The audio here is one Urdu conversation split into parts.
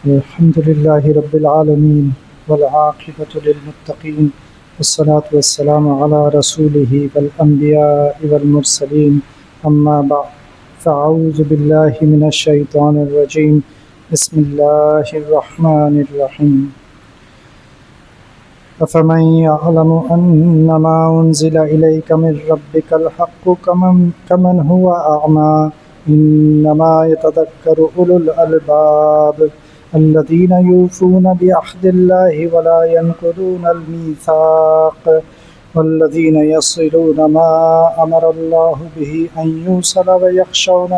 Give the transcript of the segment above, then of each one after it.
الحمد لله رب العالمين والعاقبة للمتقين والصلاة والسلام على رسوله والأنبياء والمرسلين أما بعد فأعوذ بالله من الشيطان الرجيم بسم الله الرحمن الرحيم أفمن يعلم أنما أنزل إليك من ربك الحق كمن هو أعمى إنما يتذكر أولو الألباب الذين يوفون بعهد الله ولا ينقضون الميثاق والذين يصلون ما أمر الله به أن يوصل ويخشون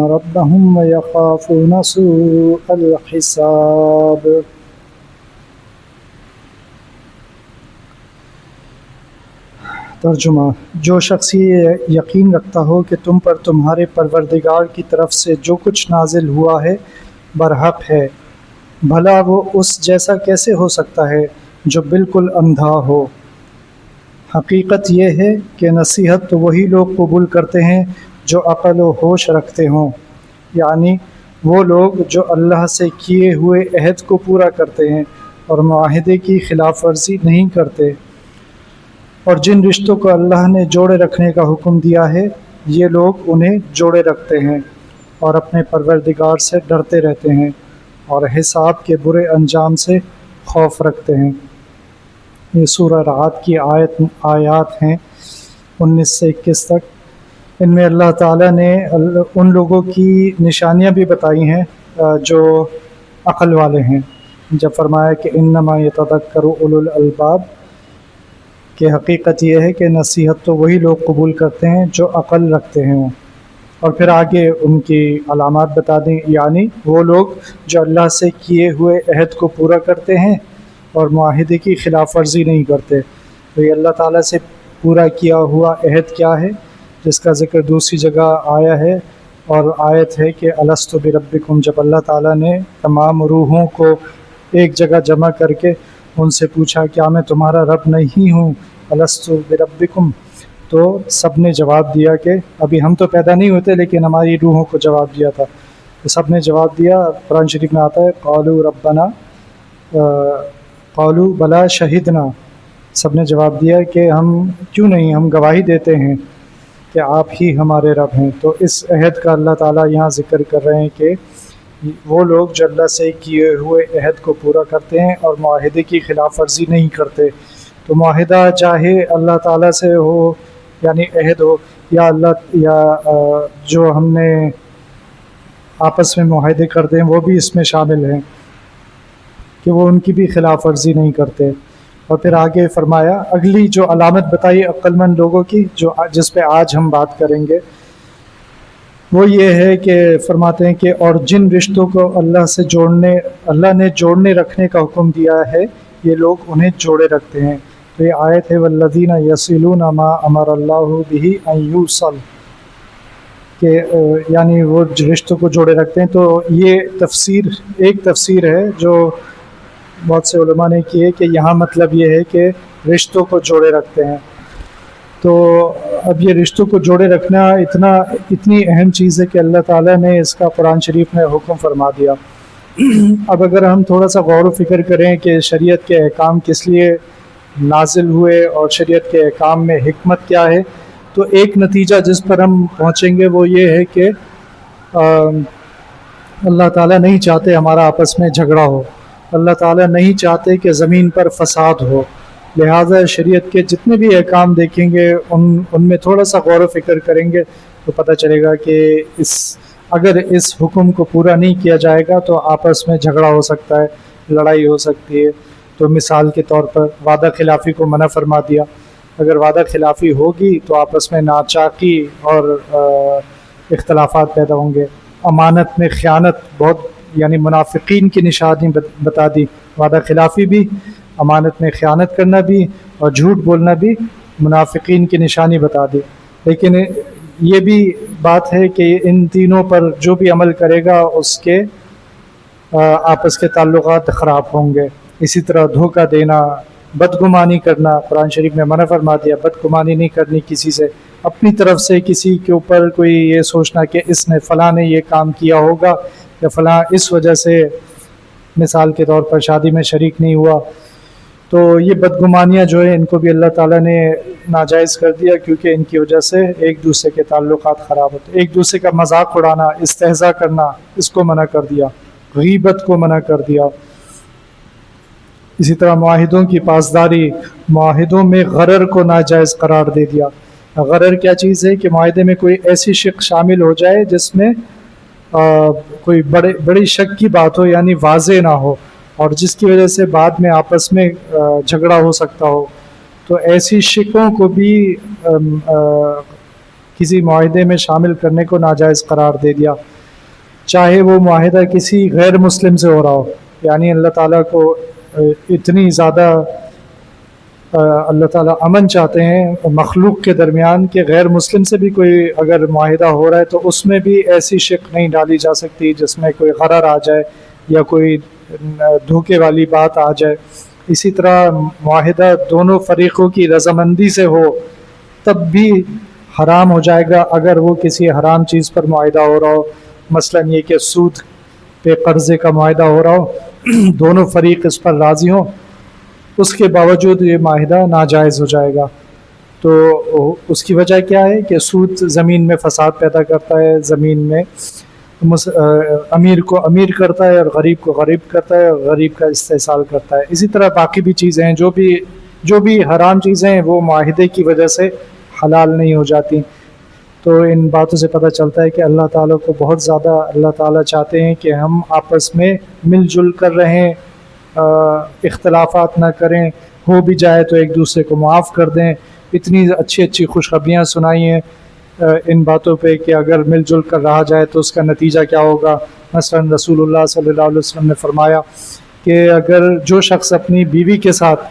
ربهم ويخافون سوء الحساب. ترجمہ: جو شخص یہ یقین رکھتا ہو کہ تم پر تمہارے پروردگار کی طرف سے جو کچھ نازل ہوا ہے برحق ہے، بھلا وہ اس جیسا کیسے ہو سکتا ہے جو بالکل اندھا ہو؟ حقیقت یہ ہے کہ نصیحت تو وہی لوگ قبول کرتے ہیں جو عقل و ہوش رکھتے ہوں، یعنی وہ لوگ جو اللہ سے کیے ہوئے عہد کو پورا کرتے ہیں اور معاہدے کی خلاف ورزی نہیں کرتے، اور جن رشتوں کو اللہ نے جوڑے رکھنے کا حکم دیا ہے یہ لوگ انہیں جوڑے رکھتے ہیں اور اپنے پروردگار سے ڈرتے رہتے ہیں اور حساب کے برے انجام سے خوف رکھتے ہیں۔ یہ سورہ رعد کی آیات ہیں 19 سے 21 تک۔ ان میں اللہ تعالیٰ نے ان لوگوں کی نشانیاں بھی بتائی ہیں جو عقل والے ہیں، جب فرمایا کہ انما یتذکر اولو الالباب، کہ حقیقت یہ ہے کہ نصیحت تو وہی لوگ قبول کرتے ہیں جو عقل رکھتے ہیں، اور پھر آگے ان کی علامات بتا دیں، یعنی وہ لوگ جو اللہ سے کیے ہوئے عہد کو پورا کرتے ہیں اور معاہدے کی خلاف ورزی نہیں کرتے۔ تو یہ اللہ تعالیٰ سے پورا کیا ہوا عہد کیا ہے، جس کا ذکر دوسری جگہ آیا ہے، اور آیت ہے کہ الست بربکم، جب اللہ تعالیٰ نے تمام روحوں کو ایک جگہ جمع کر کے ان سے پوچھا کیا میں تمہارا رب نہیں ہوں، الست بربکم، تو سب نے جواب دیا کہ ابھی ہم تو پیدا نہیں ہوتے لیکن ہماری روحوں کو جواب دیا تھا، تو سب نے جواب دیا۔ قرآن شریف میں آتا ہے قالوا ربنا قالوا بلا شہدنا، سب نے جواب دیا کہ ہم کیوں نہیں، ہم گواہی دیتے ہیں کہ آپ ہی ہمارے رب ہیں۔ تو اس عہد کا اللہ تعالیٰ یہاں ذکر کر رہے ہیں کہ وہ لوگ جو اللہ سے کیے ہوئے عہد کو پورا کرتے ہیں اور معاہدے کی خلاف ورزی نہیں کرتے۔ تو معاہدہ چاہے اللہ تعالیٰ سے ہو، یعنی عہد ہو، یا جو ہم نے آپس میں معاہدے کرتے ہیں وہ بھی اس میں شامل ہیں کہ وہ ان کی بھی خلاف ورزی نہیں کرتے۔ اور پھر آگے فرمایا اگلی جو علامت بتائی عقل مند لوگوں کی، جس پہ آج ہم بات کریں گے، وہ یہ ہے کہ فرماتے ہیں کہ اور جن رشتوں کو اللہ نے جوڑنے رکھنے کا حکم دیا ہے یہ لوگ انہیں جوڑے رکھتے ہیں۔ تو یہ آیت ہے والذین یصلون ما امر اللہ بہ ان یوصل، کہ یعنی وہ رشتوں کو جوڑے رکھتے ہیں۔ تو یہ ایک تفسیر ہے جو بہت سے علماء نے کی ہے کہ یہاں مطلب یہ ہے کہ رشتوں کو جوڑے رکھتے ہیں۔ تو اب یہ رشتوں کو جوڑے رکھنا اتنی اہم چیز ہے کہ اللہ تعالیٰ نے اس کا قرآن شریف میں حکم فرما دیا۔ اب اگر ہم تھوڑا سا غور و فکر کریں کہ شریعت کے احکام کس لیے نازل ہوئے اور شریعت کے احکام میں حکمت کیا ہے، تو ایک نتیجہ جس پر ہم پہنچیں گے وہ یہ ہے کہ اللہ تعالیٰ نہیں چاہتے ہمارا آپس میں جھگڑا ہو، اللہ تعالیٰ نہیں چاہتے کہ زمین پر فساد ہو، لہٰذا شریعت کے جتنے بھی احکام دیکھیں گے ان میں تھوڑا سا غور و فکر کریں گے تو پتہ چلے گا کہ اگر اس حکم کو پورا نہیں کیا جائے گا تو آپس میں جھگڑا ہو سکتا ہے، لڑائی ہو سکتی ہے۔ تو مثال کے طور پر وعدہ خلافی کو منع فرما دیا، اگر وعدہ خلافی ہوگی تو آپس میں ناچاکی اور اختلافات پیدا ہوں گے۔ امانت میں خیانت، بہت یعنی منافقین کی نشانی بتا دی، وعدہ خلافی بھی، امانت میں خیانت کرنا بھی، اور جھوٹ بولنا بھی منافقین کی نشانی بتا دی۔ لیکن یہ بھی بات ہے کہ ان تینوں پر جو بھی عمل کرے گا اس کے آپس کے تعلقات خراب ہوں گے۔ اسی طرح دھوکہ دینا، بدگمانی کرنا، قرآن شریف میں منع فرما دیا، بدگمانی نہیں کرنی کسی سے، اپنی طرف سے کسی کے اوپر کوئی یہ سوچنا کہ اس نے فلاں نے یہ کام کیا ہوگا یا فلاں اس وجہ سے مثال کے طور پر شادی میں شریک نہیں ہوا، تو یہ بدگمانیاں جو ہیں ان کو بھی اللہ تعالیٰ نے ناجائز کر دیا، کیونکہ ان کی وجہ سے ایک دوسرے کے تعلقات خراب ہوتے، ایک دوسرے کا مذاق اڑانا، استہزاء کرنا، اس کو منع کر دیا، غیبت کو منع کر دیا۔ اسی طرح معاہدوں کی پاسداری، معاہدوں میں غرر کو ناجائز قرار دے دیا۔ غرر کیا چیز ہے کہ معاہدے میں کوئی ایسی شق شامل ہو جائے جس میں کوئی بڑی شک کی بات ہو، یعنی واضح نہ ہو، اور جس کی وجہ سے بعد میں آپس میں جھگڑا ہو سکتا ہو، تو ایسی شقوں کو بھی کسی معاہدے میں شامل کرنے کو ناجائز قرار دے دیا، چاہے وہ معاہدہ کسی غیر مسلم سے ہو رہا ہو۔ یعنی اللہ تعالیٰ کو اتنی زیادہ اللہ تعالیٰ امن چاہتے ہیں مخلوق کے درمیان کہ غیر مسلم سے بھی کوئی اگر معاہدہ ہو رہا ہے تو اس میں بھی ایسی شق نہیں ڈالی جا سکتی جس میں کوئی غرر آ جائے یا کوئی دھوکے والی بات آ جائے۔ اسی طرح معاہدہ دونوں فریقوں کی رضامندی سے ہو تب بھی حرام ہو جائے گا اگر وہ کسی حرام چیز پر معاہدہ ہو رہا ہو، مثلا یہ کہ سود پہ قرضے کا معاہدہ ہو رہا ہو، دونوں فریق اس پر راضی ہوں، اس کے باوجود یہ معاہدہ ناجائز ہو جائے گا۔ تو اس کی وجہ کیا ہے کہ سود زمین میں فساد پیدا کرتا ہے، زمین میں امیر کو امیر کرتا ہے اور غریب کو غریب کرتا ہے اور غریب کا استحصال کرتا ہے۔ اسی طرح باقی بھی چیزیں ہیں جو بھی حرام چیزیں ہیں وہ معاہدے کی وجہ سے حلال نہیں ہو جاتی۔ تو ان باتوں سے پتہ چلتا ہے کہ اللہ تعالیٰ کو بہت زیادہ اللہ تعالیٰ چاہتے ہیں کہ ہم آپس میں مل جل کر رہیں، اختلافات نہ کریں، ہو بھی جائے تو ایک دوسرے کو معاف کر دیں۔ اتنی اچھی اچھی خوشخبریاں سنائی ہیں ان باتوں پہ کہ اگر مل جل کر رہا جائے تو اس کا نتیجہ کیا ہوگا۔ مثلا رسول اللہ صلی اللہ علیہ وسلم نے فرمایا کہ اگر جو شخص اپنی بیوی کے ساتھ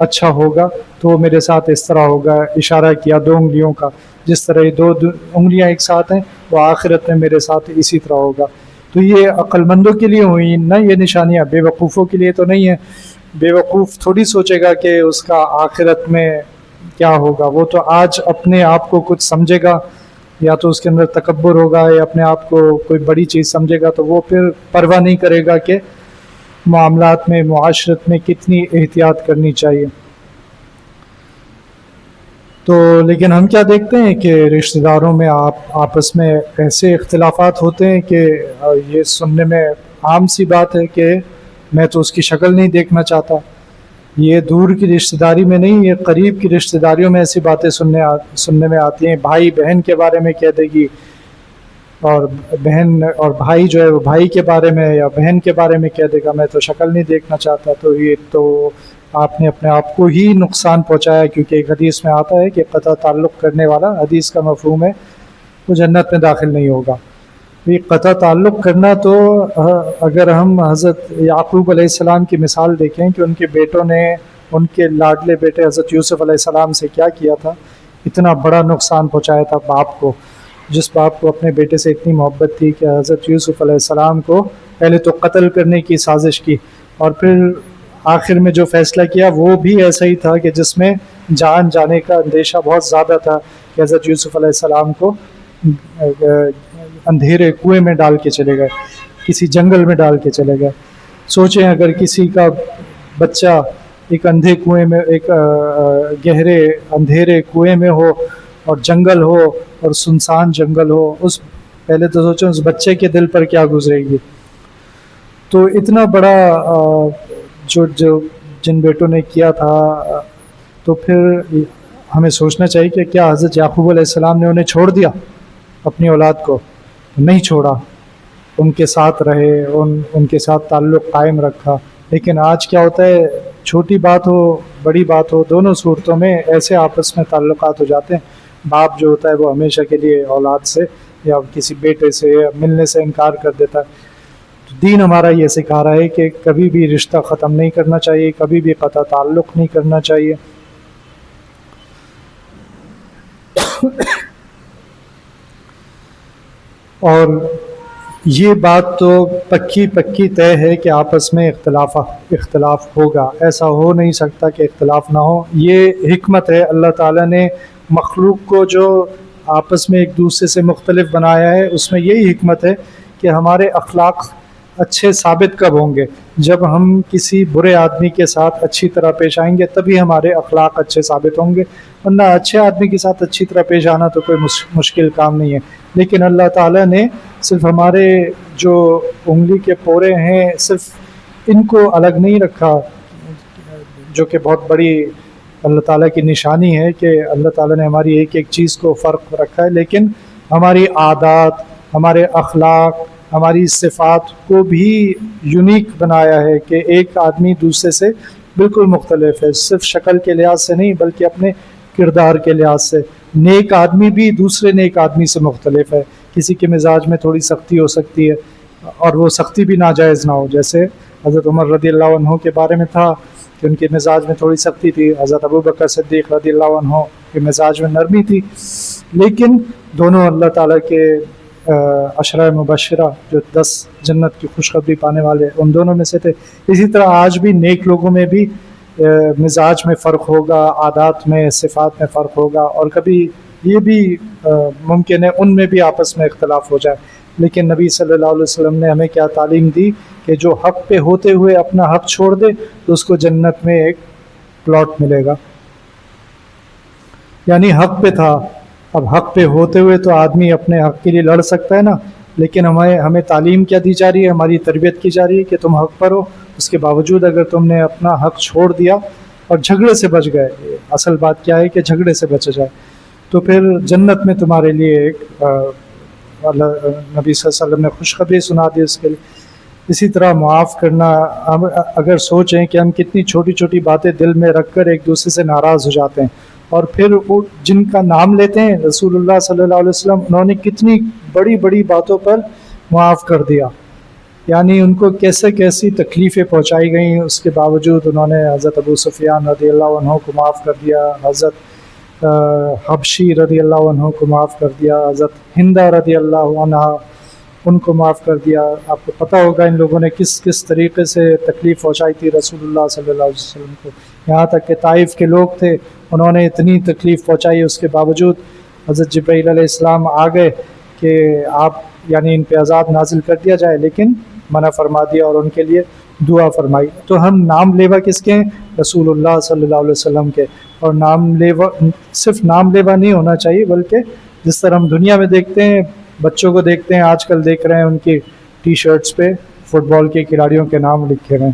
اچھا ہوگا تو وہ میرے ساتھ اس طرح ہوگا، اشارہ کیا 2 انگلیوں کا، جس طرح یہ 2 انگلیاں ایک ساتھ ہیں وہ آخرت میں میرے ساتھ اسی طرح ہوگا۔ تو یہ عقل مندوں کے لیے ہوئی نہ، یہ نشانیاں بے وقوفوں کے لیے تو نہیں ہیں۔ بے وقوف تھوڑی سوچے گا کہ اس کا آخرت میں کیا ہوگا، وہ تو آج اپنے آپ کو کچھ سمجھے گا، یا تو اس کے اندر تکبر ہوگا یا اپنے آپ کو کوئی بڑی چیز سمجھے گا، تو وہ پھر پرواہ نہیں کرے گا کہ معاملات میں، معاشرت میں کتنی احتیاط کرنی چاہیے۔ تو لیکن ہم کیا دیکھتے ہیں کہ رشتہ داروں میں آپس میں ایسے اختلافات ہوتے ہیں کہ یہ سننے میں عام سی بات ہے کہ میں تو اس کی شکل نہیں دیکھنا چاہتا۔ یہ دور کی رشتہ داری میں نہیں، یہ قریب کی رشتہ داریوں میں ایسی باتیں سننے میں آتی ہیں۔ بھائی بہن کے بارے میں کہہ دے گی، اور بہن اور بھائی جو ہے وہ بھائی کے بارے میں یا بہن کے بارے میں کہہ دے گا میں تو شکل نہیں دیکھنا چاہتا۔ تو یہ تو آپ نے اپنے آپ کو ہی نقصان پہنچایا، کیونکہ ایک حدیث میں آتا ہے کہ قطع تعلق کرنے والا، حدیث کا مفہوم ہے، وہ جنت میں داخل نہیں ہوگا۔ یہ قطع تعلق کرنا تو اگر ہم حضرت یعقوب علیہ السلام کی مثال دیکھیں کہ ان کے بیٹوں نے ان کے لاڈلے بیٹے حضرت یوسف علیہ السلام سے کیا کیا تھا، اتنا بڑا نقصان پہنچایا تھا باپ کو، جس باپ کو اپنے بیٹے سے اتنی محبت تھی کہ حضرت یوسف علیہ السلام کو پہلے تو قتل کرنے کی سازش کی، اور پھر آخر میں جو فیصلہ کیا وہ بھی ایسا ہی تھا کہ جس میں جان جانے کا اندیشہ بہت زیادہ تھا، کہ حضرت یوسف علیہ السلام کو اندھیرے کنویں میں ڈال کے چلے گئے، کسی جنگل میں ڈال کے چلے گئے۔ سوچیں اگر کسی کا بچہ ایک اندھے کنویں میں، ایک گہرے اندھیرے کنویں میں ہو اور جنگل ہو اور سنسان جنگل ہو، پہلے تو سوچیں اس بچے کے دل پر کیا گزرے گی۔ تو اتنا بڑا جو جن بیٹوں نے کیا تھا، تو پھر ہمیں سوچنا چاہیے کہ کیا حضرت یعقوب علیہ السلام نے انہیں چھوڑ دیا، اپنی اولاد کو؟ نہیں چھوڑا، ان کے ساتھ رہے، ان کے ساتھ تعلق قائم رکھا۔ لیکن آج کیا ہوتا ہے، چھوٹی بات ہو بڑی بات ہو، دونوں صورتوں میں ایسے آپس میں تعلقات ہو جاتے ہیں، باپ جو ہوتا ہے وہ ہمیشہ کے لیے اولاد سے یا کسی بیٹے سے ملنے سے انکار کر دیتا ہے۔ تو دین ہمارا یہ سکھا رہا ہے کہ کبھی بھی رشتہ ختم نہیں کرنا چاہیے، کبھی بھی قطع تعلق نہیں کرنا چاہیے۔ اور یہ بات تو پکی طے ہے کہ آپس میں اختلاف ہوگا، ایسا ہو نہیں سکتا کہ اختلاف نہ ہو۔ یہ حکمت ہے، اللہ تعالیٰ نے مخلوق کو جو آپس میں ایک دوسرے سے مختلف بنایا ہے، اس میں یہی حکمت ہے کہ ہمارے اخلاق اچھے ثابت کب ہوں گے؟ جب ہم کسی برے آدمی کے ساتھ اچھی طرح پیش آئیں گے تبھی ہمارے اخلاق اچھے ثابت ہوں گے، ورنہ اچھے آدمی کے ساتھ اچھی طرح پیش آنا تو کوئی مشکل کام نہیں ہے۔ لیکن اللہ تعالیٰ نے صرف ہمارے جو انگلی کے پورے ہیں صرف ان کو الگ نہیں رکھا، جو کہ بہت بڑی اللہ تعالیٰ کی نشانی ہے کہ اللہ تعالیٰ نے ہماری ایک ایک چیز کو فرق رکھا ہے، لیکن ہماری عادات، ہمارے اخلاق، ہماری صفات کو بھی یونیک بنایا ہے کہ ایک آدمی دوسرے سے بالکل مختلف ہے، صرف شکل کے لحاظ سے نہیں بلکہ اپنے کردار کے لحاظ سے۔ نیک آدمی بھی دوسرے نیک آدمی سے مختلف ہے، کسی کے مزاج میں تھوڑی سختی ہو سکتی ہے اور وہ سختی بھی ناجائز نہ ہو، جیسے حضرت عمر رضی اللہ عنہ کے بارے میں تھا کہ ان کے مزاج میں تھوڑی سختی تھی، حضرت ابوبکر صدیق رضی اللہ عنہ کے مزاج میں نرمی تھی، لیکن دونوں اللہ تعالیٰ کے عشرہ مبشرہ جو 10 جنت کی خوشخبری پانے والے ان دونوں میں سے تھے۔ اسی طرح آج بھی نیک لوگوں میں بھی مزاج میں فرق ہوگا، عادات میں، صفات میں فرق ہوگا، اور کبھی یہ بھی ممکن ہے ان میں بھی آپس میں اختلاف ہو جائے، لیکن نبی صلی اللہ علیہ وسلم نے ہمیں کیا تعلیم دی کہ جو حق پہ ہوتے ہوئے اپنا حق چھوڑ دے تو اس کو جنت میں ایک پلاٹ ملے گا، یعنی حق پہ تھا، اب حق پہ ہوتے ہوئے تو آدمی اپنے حق کے لیے لڑ سکتا ہے نا، لیکن ہمیں تعلیم کیا دی جا رہی ہے، ہماری تربیت کی جا رہی ہے کہ تم حق پر ہو، اس کے باوجود اگر تم نے اپنا حق چھوڑ دیا اور جھگڑے سے بچ گئے، اصل بات کیا ہے کہ جھگڑے سے بچا جائے، تو پھر جنت میں تمہارے لیے ایک نبی صلی اللہ علیہ وسلم نے خوشخبری سنا دی اس کے لیے۔ اسی طرح معاف کرنا، اگر سوچیں کہ ہم کتنی چھوٹی چھوٹی باتیں دل میں رکھ کر ایک دوسرے سے ناراض ہو جاتے ہیں، اور پھر وہ جن کا نام لیتے ہیں رسول اللہ صلی اللہ علیہ وسلم، انہوں نے کتنی بڑی بڑی باتوں پر معاف کر دیا، یعنی ان کو کیسی تکلیفیں پہنچائی گئیں، اس کے باوجود انہوں نے حضرت ابو سفیان رضی اللہ عنہ کو معاف کر دیا، حضرت حبشی رضی اللہ عنہ کو معاف کر دیا، حضرت ہندہ رضی اللہ عنہ ان کو معاف کر دیا۔ آپ کو پتہ ہوگا ان لوگوں نے کس طریقے سے تکلیف پہنچائی تھی رسول اللہ صلی اللہ علیہ وسلم کو، یہاں تک کہ طائف کے لوگ تھے، انہوں نے اتنی تکلیف پہنچائی، اس کے باوجود حضرت جبرائیل علیہ السلام آ گئے کہ آپ یعنی ان پہ عذاب نازل کر دیا جائے، لیکن منع فرما دیا اور ان کے لیے دعا فرمائی۔ تو ہم نام لیوا کس کے ہیں؟ رسول اللہ صلی اللہ علیہ وسلم کے، اور صرف نام لیوا نہیں ہونا چاہیے، بلکہ جس طرح ہم دنیا میں دیکھتے ہیں، بچوں کو دیکھتے ہیں، آج کل دیکھ رہے ہیں ان کی ٹی شرٹس پہ فٹ بال کے کھلاڑیوں کے نام لکھے ہوئے ہیں،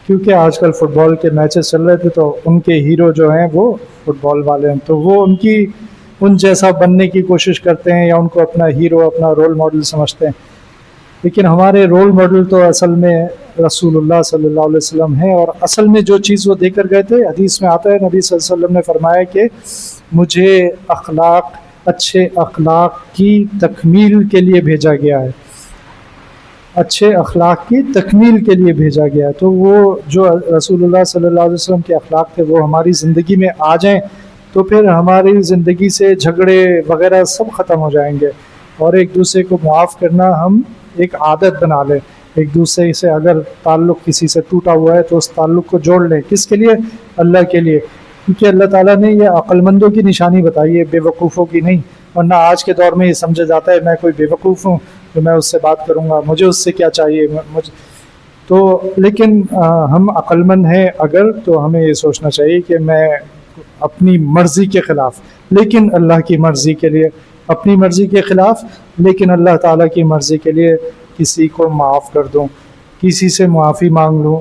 کیونکہ آج کل فٹ بال کے میچز چل رہے تھے تو ان کے ہیرو جو ہیں وہ فٹ بال والے ہیں، تو وہ ان جیسا بننے کی کوشش کرتے ہیں یا ان کو اپنا ہیرو، اپنا رول ماڈل سمجھتے ہیں، لیکن ہمارے رول ماڈل تو اصل میں رسول اللہ صلی اللہ علیہ وسلم ہیں، اور اصل میں جو چیز وہ دے کر گئے تھے، حدیث میں آتا ہے نبی صلی اللہ علیہ وسلم نے فرمایا کہ مجھے اچھے اخلاق کی تکمیل کے لیے بھیجا گیا ہے، اچھے اخلاق کی تکمیل کے لیے بھیجا گیا ہے، تو وہ جو رسول اللہ صلی اللہ علیہ وسلم کے اخلاق تھے وہ ہماری زندگی میں آ جائیں تو پھر ہماری زندگی سے جھگڑے وغیرہ سب ختم ہو جائیں گے، اور ایک دوسرے کو معاف کرنا ہم ایک عادت بنا لیں، ایک دوسرے سے اگر تعلق کسی سے ٹوٹا ہوا ہے تو اس تعلق کو جوڑ لیں، کس کے لیے؟ اللہ کے لیے، کیونکہ اللہ تعالیٰ نے یہ عقل مندوں کی نشانی بتائی ہے، بے وقوفوں کی نہیں، ورنہ آج کے دور میں یہ سمجھا جاتا ہے میں کوئی بے وقوف ہوں تو میں اس سے بات کروں گا، مجھے اس سے کیا چاہیے، تو لیکن ہم عقل مند ہیں اگر، تو ہمیں یہ سوچنا چاہیے کہ میں اپنی مرضی کے خلاف لیکن اللہ کی مرضی کے لیے، اپنی مرضی کے خلاف لیکن اللہ تعالیٰ کی مرضی کے لیے کسی کو معاف کر دوں، کسی سے معافی مانگ لوں،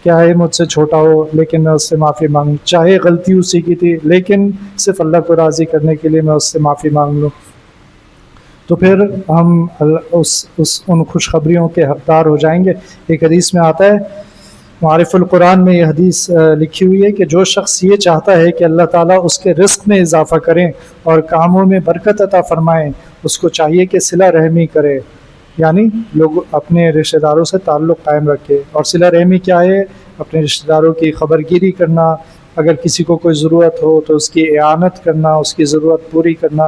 کیا ہے مجھ سے چھوٹا ہو لیکن میں اس سے معافی مانگ لوں، چاہے غلطی اسی کی تھی لیکن صرف اللہ کو راضی کرنے کے لیے میں اس سے معافی مانگ لوں، تو پھر ہم ان خوشخبریوں کے حقدار ہو جائیں گے۔ ایک حدیث میں آتا ہے، معارف القرآن میں یہ حدیث لکھی ہوئی ہے کہ جو شخص یہ چاہتا ہے کہ اللہ تعالیٰ اس کے رزق میں اضافہ کریں اور کاموں میں برکت عطا فرمائیں، اس کو چاہیے کہ صلہ رحمی کرے، یعنی لوگ اپنے رشتہ داروں سے تعلق قائم رکھے، اور صلہ رحمی کیا ہے؟ اپنے رشتہ داروں کی خبر گیری کرنا، اگر کسی کو کوئی ضرورت ہو تو اس کی اعانت کرنا، اس کی ضرورت پوری کرنا،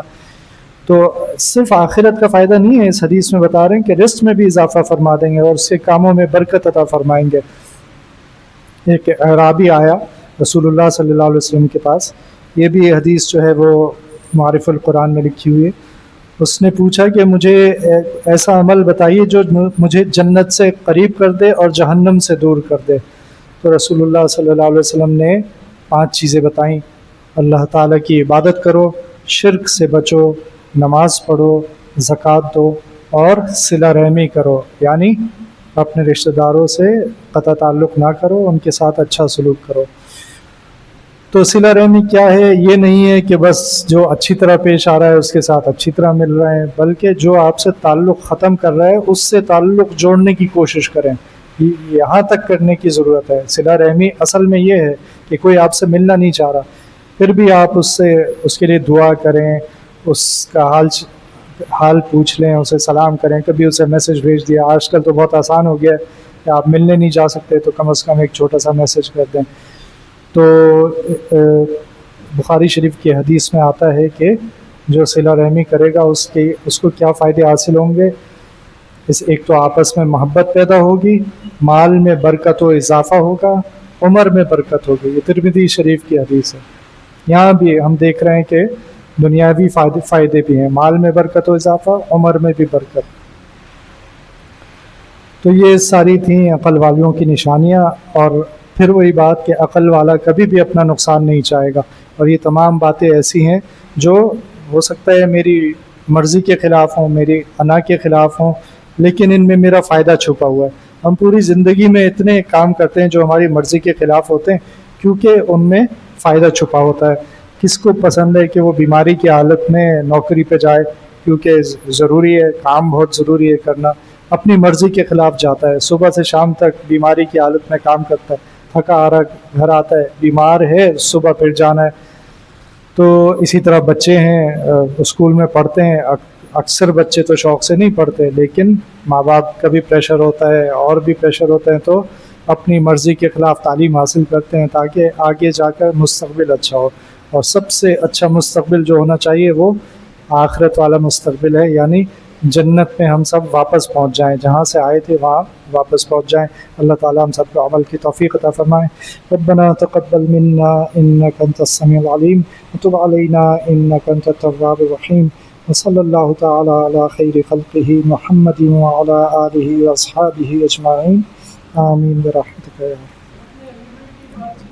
تو صرف آخرت کا فائدہ نہیں ہے، اس حدیث میں بتا رہے ہیں کہ رزق میں بھی اضافہ فرما دیں گے اور اس کے کاموں میں برکت عطا فرمائیں گے۔ ایک اعرابی آیا رسول اللہ صلی اللہ علیہ وسلم کے پاس، یہ بھی حدیث جو ہے وہ معارف القرآن میں لکھی ہوئی ہے، اس نے پوچھا کہ مجھے ایسا عمل بتائیے جو مجھے جنت سے قریب کر دے اور جہنم سے دور کر دے. تو رسول اللہ صلی اللہ علیہ وسلم نے 5 چیزیں بتائیں. اللہ تعالیٰ کی عبادت کرو، شرک سے بچو، نماز پڑھو، زکوٰۃ دو اور صلہ رحمی کرو، یعنی اپنے رشتہ داروں سے قطع تعلق نہ کرو، ان کے ساتھ اچھا سلوک کرو. تو صلہ رحمی کیا ہے؟ یہ نہیں ہے کہ بس جو اچھی طرح پیش آ رہا ہے اس کے ساتھ اچھی طرح مل رہے ہیں، بلکہ جو آپ سے تعلق ختم کر رہا ہے اس سے تعلق جوڑنے کی کوشش کریں. یہاں تک کرنے کی ضرورت ہے. صلہ رحمی اصل میں یہ ہے کہ کوئی آپ سے ملنا نہیں چاہ رہا، پھر بھی آپ اس کے لیے دعا کریں، اس کا حال پوچھ لیں، اسے سلام کریں، کبھی اسے میسج بھیج دیا. آج کل تو بہت آسان ہو گیا ہے کہ آپ ملنے نہیں جا سکتے تو کم از کم ایک چھوٹا سا میسج کر دیں. تو بخاری شریف کی حدیث میں آتا ہے کہ جو صلہ رحمی کرے گا اس کو کیا فائدے حاصل ہوں گے. ایک تو آپس میں محبت پیدا ہوگی، مال میں برکت و اضافہ ہوگا، عمر میں برکت ہوگی. یہ ترمذی شریف کی حدیث ہے. یہاں بھی ہم دیکھ رہے ہیں کہ دنیاوی فائدے بھی ہیں، مال میں برکت و اضافہ، عمر میں بھی برکت. تو یہ ساری تھیں عقل والیوں کی نشانیاں. اور پھر وہی بات کہ عقل والا کبھی بھی اپنا نقصان نہیں چاہے گا. اور یہ تمام باتیں ایسی ہیں جو ہو سکتا ہے میری مرضی کے خلاف ہوں، میری انا کے خلاف ہوں، لیکن ان میں میرا فائدہ چھپا ہوا ہے. ہم پوری زندگی میں اتنے کام کرتے ہیں جو ہماری مرضی کے خلاف ہوتے ہیں کیونکہ ان میں فائدہ چھپا ہوتا ہے. کس کو پسند ہے کہ وہ بیماری کی حالت میں نوکری پہ جائے کیونکہ ضروری ہے، کام بہت ضروری ہے کرنا، اپنی مرضی کے خلاف جاتا ہے، صبح سے شام تک بیماری کی حالت میں کام کرتا ہے، تھکا ہارا گھر آتا ہے، بیمار ہے، صبح پھر جانا ہے. تو اسی طرح بچے ہیں، اسکول میں پڑھتے ہیں. اکثر بچے تو شوق سے نہیں پڑھتے، لیکن ماں باپ کا بھی پریشر ہوتا ہے اور بھی پریشر ہوتے ہیں، تو اپنی مرضی کے خلاف تعلیم حاصل کرتے ہیں تاکہ آگے جا کر مستقبل اچھا ہو. اور سب سے اچھا مستقبل جو ہونا چاہیے وہ آخرت والا مستقبل ہے، یعنی جنت میں ہم سب واپس پہنچ جائیں، جہاں سے آئے تھے وہاں واپس پہنچ جائیں. اللہ تعالیٰ ہم سب کو عمل کی توفیق عطا فرمائے. ربنا تقبل منا انك انت السميع العليم وتب علينا انك انت التواب الرحيم. وصلى الله تعالى على خير خلقه محمد وعلى آله واصحابه اجمعين. آمين برحمتك يا رب.